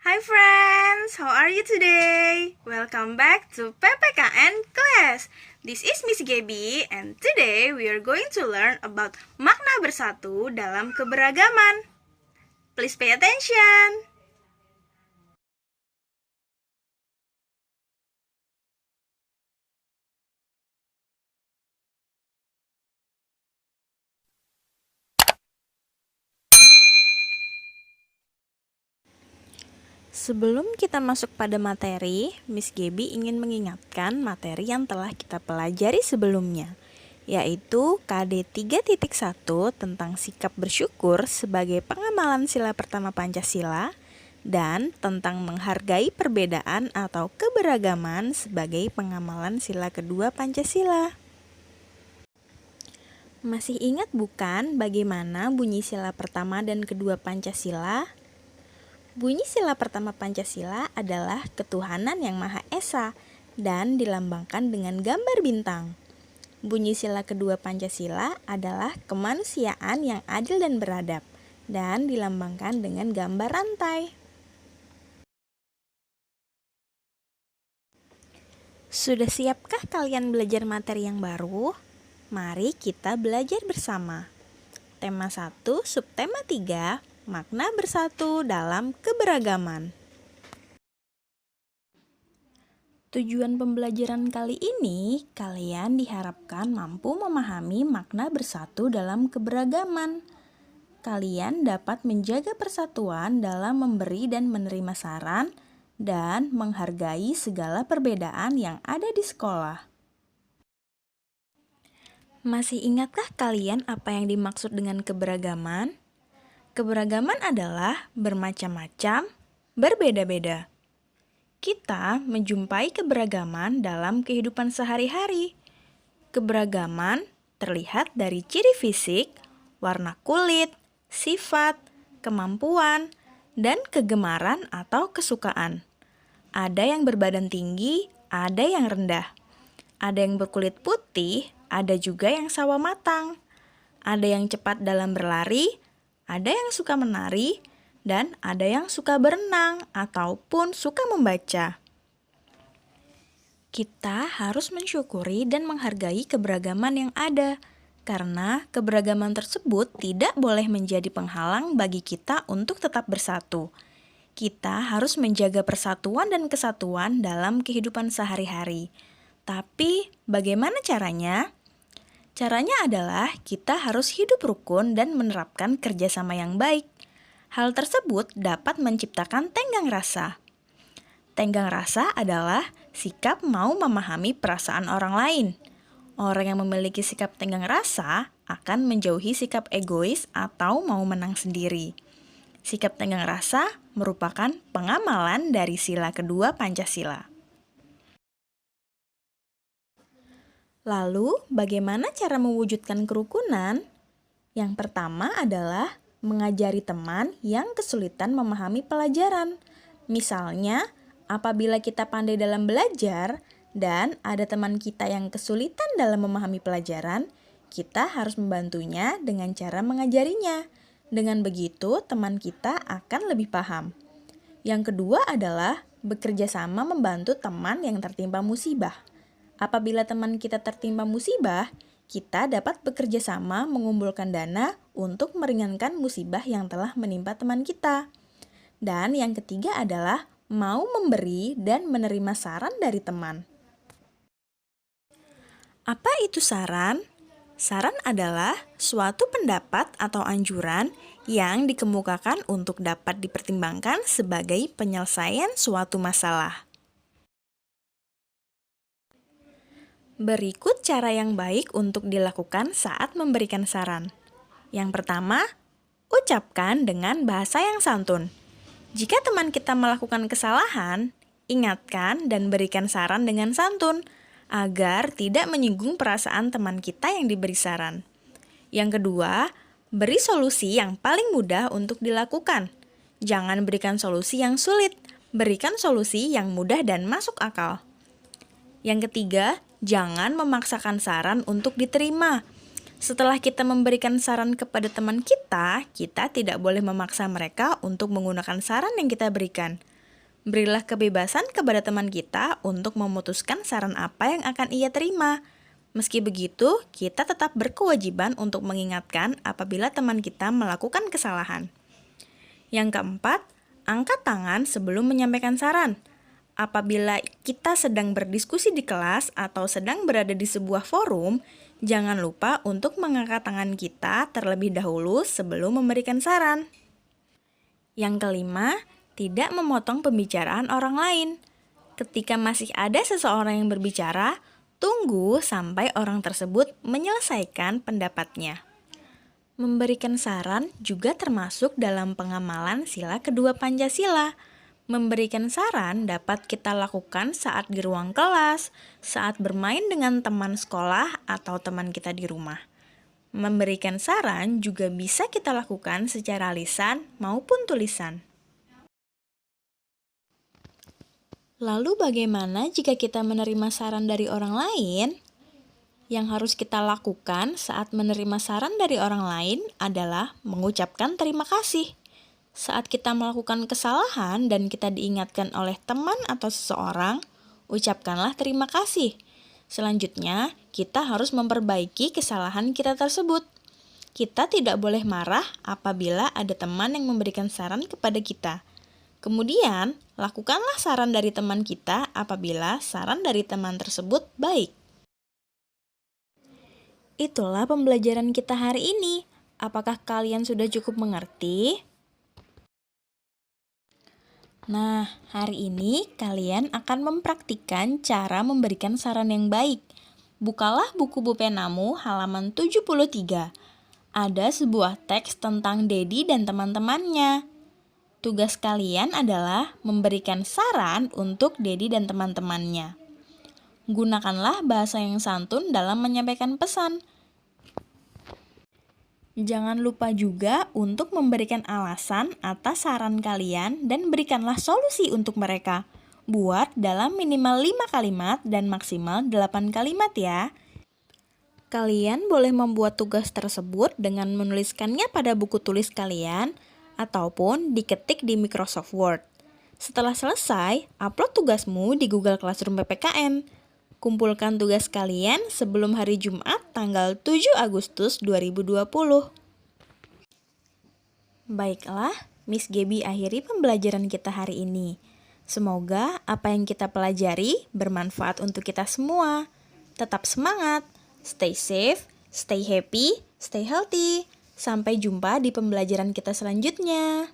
Hi friends, how are you today? Welcome back to PPKN class. This is Miss Gaby and today we are going to learn about makna bersatu dalam keberagaman. Please pay attention. Sebelum kita masuk pada materi, Miss Gaby ingin mengingatkan materi yang telah kita pelajari sebelumnya, yaitu KD 3.1 tentang sikap bersyukur sebagai pengamalan sila pertama Pancasila dan tentang menghargai perbedaan atau keberagaman sebagai pengamalan sila kedua Pancasila. Masih ingat bukan bagaimana bunyi sila pertama dan kedua Pancasila? Bunyi sila pertama Pancasila adalah ketuhanan yang Maha Esa dan dilambangkan dengan gambar bintang. Bunyi sila kedua Pancasila adalah kemanusiaan yang adil dan beradab dan dilambangkan dengan gambar rantai. Sudah siapkah kalian belajar materi yang baru? Mari kita belajar bersama. Tema 1, subtema 3, makna bersatu dalam keberagaman. Tujuan pembelajaran kali ini, kalian diharapkan mampu memahami makna bersatu dalam keberagaman. Kalian dapat menjaga persatuan dalam memberi dan menerima saran dan menghargai segala perbedaan yang ada di sekolah. Masih ingatkah kalian apa yang dimaksud dengan keberagaman? Keberagaman adalah bermacam-macam, berbeda-beda. Kita menjumpai keberagaman dalam kehidupan sehari-hari. Keberagaman terlihat dari ciri fisik, warna kulit, sifat, kemampuan, dan kegemaran atau kesukaan. Ada yang berbadan tinggi, ada yang rendah. Ada yang berkulit putih, ada juga yang sawo matang. Ada yang cepat dalam berlari, ada yang suka menari, dan ada yang suka berenang ataupun suka membaca. Kita harus mensyukuri dan menghargai keberagaman yang ada, karena keberagaman tersebut tidak boleh menjadi penghalang bagi kita untuk tetap bersatu. Kita harus menjaga persatuan dan kesatuan dalam kehidupan sehari-hari. Tapi, bagaimana caranya? Caranya adalah kita harus hidup rukun dan menerapkan kerjasama yang baik. Hal tersebut dapat menciptakan tenggang rasa. Tenggang rasa adalah sikap mau memahami perasaan orang lain. Orang yang memiliki sikap tenggang rasa akan menjauhi sikap egois atau mau menang sendiri. Sikap tenggang rasa merupakan pengamalan dari sila kedua Pancasila. Lalu, bagaimana cara mewujudkan kerukunan? Yang pertama adalah mengajari teman yang kesulitan memahami pelajaran. Misalnya, apabila kita pandai dalam belajar dan ada teman kita yang kesulitan dalam memahami pelajaran, kita harus membantunya dengan cara mengajarinya. Dengan begitu, teman kita akan lebih paham. Yang kedua adalah bekerja sama membantu teman yang tertimpa musibah. Apabila teman kita tertimpa musibah, kita dapat bekerja sama mengumpulkan dana untuk meringankan musibah yang telah menimpa teman kita. Dan yang ketiga adalah mau memberi dan menerima saran dari teman. Apa itu saran? Saran adalah suatu pendapat atau anjuran yang dikemukakan untuk dapat dipertimbangkan sebagai penyelesaian suatu masalah. Berikut cara yang baik untuk dilakukan saat memberikan saran. Yang pertama, ucapkan dengan bahasa yang santun. Jika teman kita melakukan kesalahan, ingatkan dan berikan saran dengan santun agar tidak menyinggung perasaan teman kita yang diberi saran. Yang kedua, beri solusi yang paling mudah untuk dilakukan. Jangan berikan solusi yang sulit, berikan solusi yang mudah dan masuk akal. Yang ketiga, jangan memaksakan saran untuk diterima. Setelah kita memberikan saran kepada teman kita tidak boleh memaksa mereka untuk menggunakan saran yang kita berikan. Berilah kebebasan kepada teman kita untuk memutuskan saran apa yang akan ia terima. Meski begitu, kita tetap berkewajiban untuk mengingatkan apabila teman kita melakukan kesalahan. Yang keempat, angkat tangan sebelum menyampaikan saran. Apabila kita sedang berdiskusi di kelas atau sedang berada di sebuah forum, jangan lupa untuk mengangkat tangan kita terlebih dahulu sebelum memberikan saran. Yang kelima, tidak memotong pembicaraan orang lain. Ketika masih ada seseorang yang berbicara, tunggu sampai orang tersebut menyelesaikan pendapatnya. Memberikan saran juga termasuk dalam pengamalan sila kedua Pancasila. Memberikan saran dapat kita lakukan saat di ruang kelas, saat bermain dengan teman sekolah atau teman kita di rumah. Memberikan saran juga bisa kita lakukan secara lisan maupun tulisan. Lalu bagaimana jika kita menerima saran dari orang lain? Yang harus kita lakukan saat menerima saran dari orang lain adalah mengucapkan terima kasih. Saat kita melakukan kesalahan dan kita diingatkan oleh teman atau seseorang, ucapkanlah terima kasih. Selanjutnya, kita harus memperbaiki kesalahan kita tersebut. Kita tidak boleh marah apabila ada teman yang memberikan saran kepada kita. Kemudian, lakukanlah saran dari teman kita apabila saran dari teman tersebut baik. Itulah pembelajaran kita hari ini. Apakah kalian sudah cukup mengerti? Nah, hari ini kalian akan mempraktikkan cara memberikan saran yang baik. Bukalah buku bupenamu halaman 73. Ada sebuah teks tentang Dedi dan teman-temannya. Tugas kalian adalah memberikan saran untuk Dedi dan teman-temannya. Gunakanlah bahasa yang santun dalam menyampaikan pesan. Jangan lupa juga untuk memberikan alasan atas saran kalian dan berikanlah solusi untuk mereka. Buat dalam minimal 5 kalimat dan maksimal 8 kalimat ya. Kalian boleh membuat tugas tersebut dengan menuliskannya pada buku tulis kalian ataupun diketik di Microsoft Word. Setelah selesai, upload tugasmu di Google Classroom PPKN. Kumpulkan tugas kalian sebelum hari Jumat tanggal 7 Agustus 2020. Baiklah, Miss Gaby akhiri pembelajaran kita hari ini. Semoga apa yang kita pelajari bermanfaat untuk kita semua. Tetap semangat, stay safe, stay happy, stay healthy. Sampai jumpa di pembelajaran kita selanjutnya.